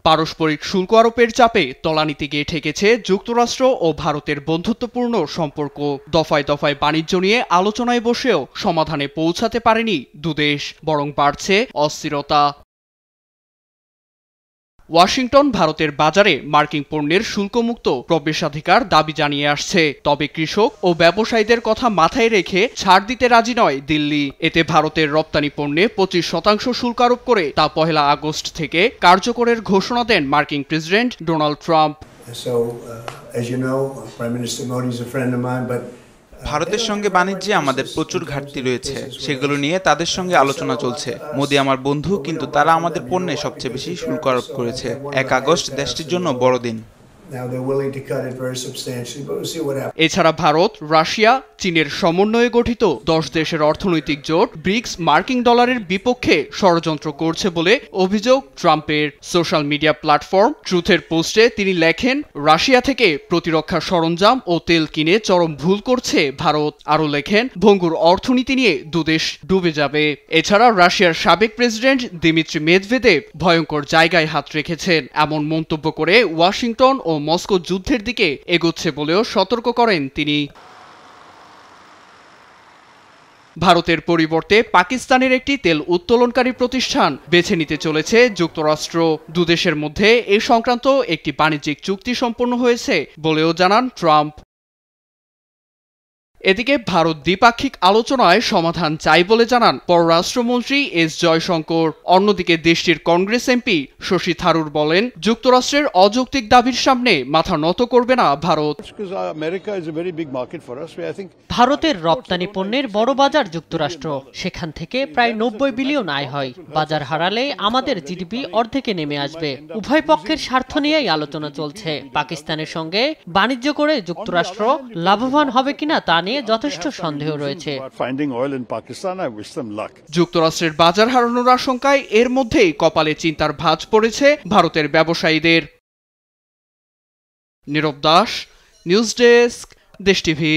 পারস্পরিক শুল্ক আরোপের চাপে তলানিতে গিয়ে ঠেকেছে যুক্তরাষ্ট্র ও ভারতের বন্ধুত্বপূর্ণ সম্পর্ক। দফায় দফায় বাণিজ্য নিয়ে আলোচনায় বসেও সমাধানে পৌঁছাতে পারেনি দুদেশ, বরং বাড়ছে অস্থিরতা। ওয়াশিংটন ভারতের বাজারে মার্কিন পণ্যের শুল্কমুক্ত প্রবেশাধিকার দাবি জানিয়ে আসছে, তবে কৃষক ও ব্যবসায়ীদের কথা মাথায় রেখে ছাড় দিতে রাজি নয় দিল্লি। এতে ভারতের রপ্তানি পণ্যে 25% শুল্ক আরোপ করে তা 1 আগস্ট থেকে কার্যকরের ঘোষণা দেন মার্কিন প্রেসিডেন্ট ডোনাল্ড ট্রাম্প। ভারতের সঙ্গে বাণিজ্যে আমাদের প্রচুর ঘাটতি রয়েছে, সেগুলো নিয়ে তাদের সঙ্গে আলোচনা চলছে। মোদি আমার বন্ধু, কিন্তু তারা আমাদের পণ্যে সবচেয়ে বেশি শুল্ক আরোপ করেছে। 1 আগস্ট দেশটির জন্য বড়দিন। এছাড়া ভারত, রাশিয়া, চীনের সমন্বয়ে গঠিত 10 দেশের অর্থনৈতিক জোট ব্রিক্স মার্কিন ডলারের বিপক্ষে ষড়যন্ত্র করছে বলে অভিযোগ ট্রাম্পের। সোশ্যাল মিডিয়া প্ল্যাটফর্ম ট্রুথের পোস্টে তিনি লেখেন, রাশিয়া থেকে প্রতিরক্ষা সরঞ্জাম ও তেল কিনে চরম ভুল করছে ভারত। আরও লেখেন, ভঙ্গুর অর্থনীতি নিয়ে দুদেশ ডুবে যাবে। এছাড়া রাশিয়ার সাবেক প্রেসিডেন্ট দিমিত্রি মেদভেদেভ ভয়ঙ্কর জায়গায় হাত রেখেছেন এমন মন্তব্য করে ওয়াশিংটন ও মস্কো যুদ্ধের দিকে এগোচ্ছে বলেও সতর্ক করেন তিনি। ভারতের পরিবর্তে পাকিস্তানের একটি তেল উত্তোলনকারী প্রতিষ্ঠান বেছে নিতে চলেছে যুক্তরাষ্ট্র। দুদেশের মধ্যে এ সংক্রান্ত একটি বাণিজ্যিক চুক্তি সম্পন্ন হয়েছে বলেও জানান ট্রাম্প। এদিকে ভারত দ্বিপাক্ষিক আলোচনায় সমাধান চাই বলে জানান পররাষ্ট্রমন্ত্রী এস জয়শঙ্কর। অন্যদিকে দেশটির কংগ্রেস এমপি শশী থারুর বলেন, যুক্তরাষ্ট্রের অযৌক্তিক দাবির সামনে মাথা নত করবে না ভারত। ভারতের রপ্তানি পণ্যের বড় বাজার যুক্তরাষ্ট্র, সেখান থেকে প্রায় 90 বিলিয়ন আয় হয়। বাজার হারালে আমাদের জিডিপি অর্ধেকে নেমে আসবে। উভয় পক্ষের স্বার্থ নিয়েই আলোচনা চলছে। পাকিস্তানের সঙ্গে বাণিজ্য করে যুক্তরাষ্ট্র লাভবান হবে কিনা তা নিয়ে যথেষ্ট সন্দেহ রয়েছে। যুক্তরাষ্ট্রের বাজার হারানোর আশঙ্কায় এর মধ্যেই কপালে চিন্তার ভাঁজ পড়েছে ভারতের ব্যবসায়ীদের। নীরব দাস, নিউজ ডেস্ক, দেশ টিভি।